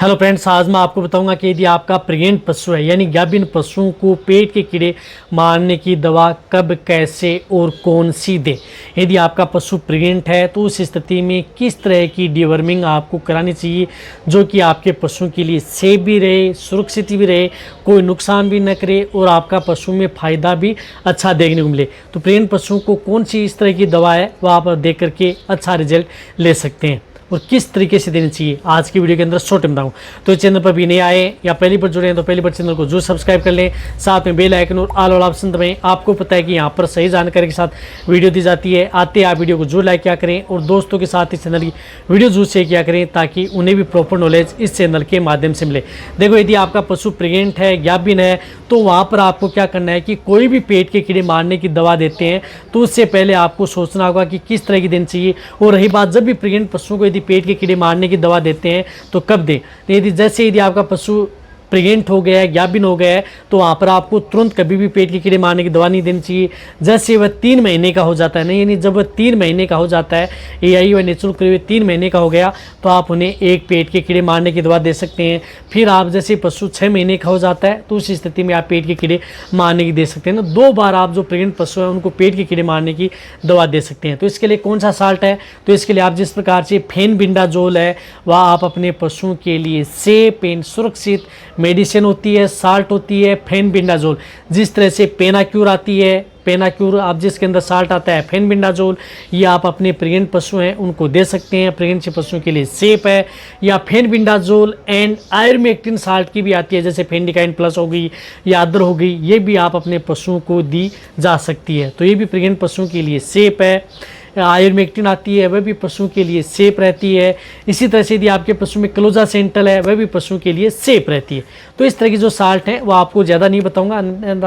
Hello friends, आज मैं आपको बताऊंगा कि यदि आपका प्रेग्नेंट पशु है यानी गाभिन पशुओं को पेट के कीड़े मारने की दवा कब, कैसे और कौन सी दें। यदि आपका पशु प्रेग्नेंट है तो उस स्थिति में किस तरह की डिवर्मिंग आपको करानी चाहिए जो कि आपके पशु के लिए सेफ भी रहे, सुरक्षित भी रहे, कोई नुकसान भी न करे और आपका पशु में फ़ायदा भी अच्छा देखने को मिले। तो प्रेग्नेंट पशुओं को कौन सी इस तरह की दवा है वह आप देख करके अच्छा रिजल्ट ले सकते हैं और किस तरीके से देनी चाहिए आज की वीडियो के अंदर शॉर्ट में बताऊँ। तो चैनल पर भी नए आए या पहली बार जुड़े हैं तो पहली बार चैनल को जरूर सब्सक्राइब कर लें, साथ में बेल आइकन और ऑल वाला ऑप्शन दबाएं। आपको पता है कि यहाँ पर सही जानकारी के साथ वीडियो दी जाती है। आते आप वीडियो को जरूर लाइक किया करें और दोस्तों के साथ इस चैनल की वीडियो जरूर शेयर किया करें ताकि उन्हें भी प्रॉपर नॉलेज इस चैनल के माध्यम से मिले। देखो, यदि आपका पशु प्रेग्नेंट है, गाभिन है, तो वहाँ पर आपको क्या करना है कि कोई भी पेट के कीड़े मारने की दवा देते हैं तो उससे पहले आपको सोचना होगा कि किस तरह की देनी चाहिए। और रही बात, जब भी प्रेग्नेंट पशुओं को यदि पेट के कीड़े मारने की दवा देते हैं तो कब दें। यदि आपका पशु प्रेग्नेंट हो गया है, गाभिन हो गया है, तो वहाँ पर आपको तुरंत कभी भी पेट के कीड़े मारने की दवा नहीं देनी चाहिए। जैसे वह 3 महीने का हो जाता है, नहीं यानी जब वह 3 महीने का हो जाता है, यही वह नेचुरल करीब 3 महीने का हो गया तो आप उन्हें एक पेट के कीड़े मारने की दवा दे सकते हैं। फिर आप जैसे पशु 6 महीने का हो जाता है तो उस स्थिति में आप पेट के कीड़े मारने की दे सकते हैं। 2 बार आप जो प्रेग्नेंट पशु हैं उनको पेट के कीड़े मारने की दवा दे सकते हैं। तो इसके लिए कौन सा साल्ट है, तो इसके लिए आप जिस प्रकार से फेनबिंडाजोल है वह आप अपने पशुओं के लिए सेफ एंड सुरक्षित मेडिसिन होती है, साल्ट होती है फेनबिंडाजोल। जिस तरह से पेनाक्यूर आती है, पेनाक्यूर आप जिसके अंदर साल्ट आता है फेनबिंडाजोल, ये आप अपने प्रेग्नेंट पशु हैं उनको दे सकते हैं, प्रेग्नेंट पशुओं के लिए सेफ है। या फेनबिंडाजोल एंड आयरमेक्टिन साल्ट की भी आती है, जैसे फेंडिकाइन प्लस हो गई या अदर हो गई, ये भी आप अपने पशुओं को दी जा सकती है। तो ये भी प्रेग्नेंट पशुओं के लिए सेफ है। आयरमेक्टिन आती है, वह भी पशुओं के लिए सेफ रहती है। इसी तरह से यदि आपके पशु में क्लोजा सेंटल है वह भी पशुओं के लिए सेफ रहती है। तो इस तरह की जो साल्ट है वो आपको ज़्यादा नहीं बताऊंगा,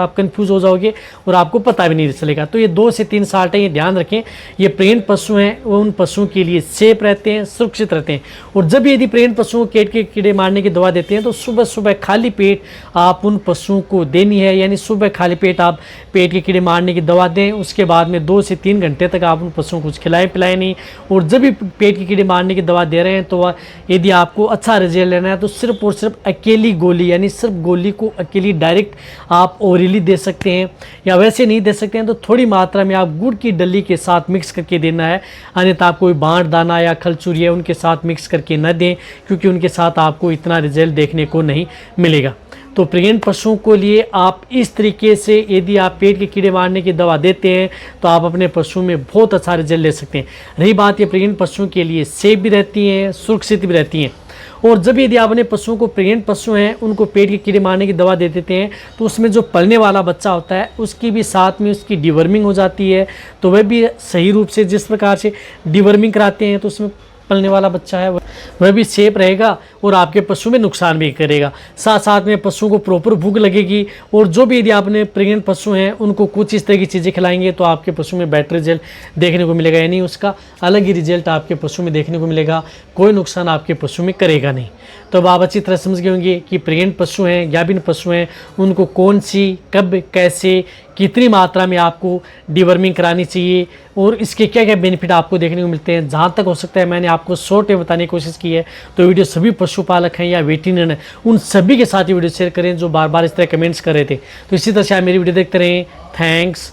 आप कंफ्यूज हो जाओगे और आपको पता भी नहीं चलेगा। तो ये 2 से 3 साल्ट है, ये ध्यान रखें। ये प्रेग्नेंट पशु हैं वो उन पशुओं के लिए सेफ रहते हैं, सुरक्षित रहते हैं। और जब यदि प्रेग्नेंट पशुओं को पेट के कीड़े मारने की दवा देते हैं तो सुबह सुबह खाली पेट आप उन पशुओं को देनी है, यानी सुबह खाली पेट आप पेट के कीड़े मारने की दवा दें। उसके बाद में 2 से 3 घंटे तक आप उन पशुओं को कुछ खिलाएं पिलाएं नहीं। और जब भी पेट के कीड़े मारने की दवा दे रहे हैं तो यदि आपको अच्छा रिजल्ट लेना है तो सिर्फ और सिर्फ अकेली गोली, यानी सिर्फ गोली को अकेली डायरेक्ट आप ओरली दे सकते हैं, या वैसे नहीं दे सकते हैं तो थोड़ी मात्रा में आप गुड़ की डली के साथ मिक्स करके देना है। अन्यथा आप कोई बांट दाना या खलचूरिया उनके साथ मिक्स करके न दें, क्योंकि उनके साथ आपको इतना रिजल्ट देखने को नहीं मिलेगा। तो प्रेग्नेंट पशुओं को लिए आप इस तरीके से यदि आप पेट के कीड़े मारने की दवा देते हैं तो आप अपने पशु में बहुत अच्छा रिजल्ट ले सकते हैं। रही बात, ये प्रेग्नेंट पशुओं के लिए सेफ भी रहती हैं, सुरक्षित भी रहती हैं। और जब यदि आप अपने पशुओं को, प्रेग्नेंट पशु हैं उनको पेट के कीड़े मारने की दवा दे देते हैं तो उसमें जो पलने वाला बच्चा होता है उसकी भी साथ में उसकी डिवर्मिंग हो जाती है। तो वह भी सही रूप से जिस प्रकार से डिवर्मिंग कराते हैं तो उसमें पलने वाला बच्चा है वह भी सेफ रहेगा और आपके पशु में नुकसान भी करेगा। साथ साथ में पशु को प्रॉपर भूख लगेगी। और जो भी यदि आपने प्रेग्नेंट पशु हैं उनको कुछ इस तरह की चीज़ें खिलाएंगे तो आपके पशु में बेटर रिजल्ट देखने को मिलेगा, यानी उसका अलग ही रिजल्ट आपके पशु में देखने को मिलेगा, कोई नुकसान आपके पशु में करेगा नहीं। तो अब आप अच्छी तरह समझ गए होंगे कि प्रेग्नेंट पशु हैं, गाभिन पशु हैं, उनको कौन सी, कब, कैसे, कितनी मात्रा में आपको डिवर्मिंग करानी चाहिए और इसके क्या क्या बेनिफिट आपको देखने को मिलते हैं। जहाँ तक हो सकता है मैंने आपको शॉर्ट में बताने की कोशिश की है। तो वीडियो सभी पशुपालक हैं या वेटरनरी हैं उन सभी के साथ ये वीडियो शेयर करें जो बार बार इस तरह कमेंट्स कर रहे थे। तो इसी तरह से आप मेरी वीडियो देखते रहें। थैंक्स।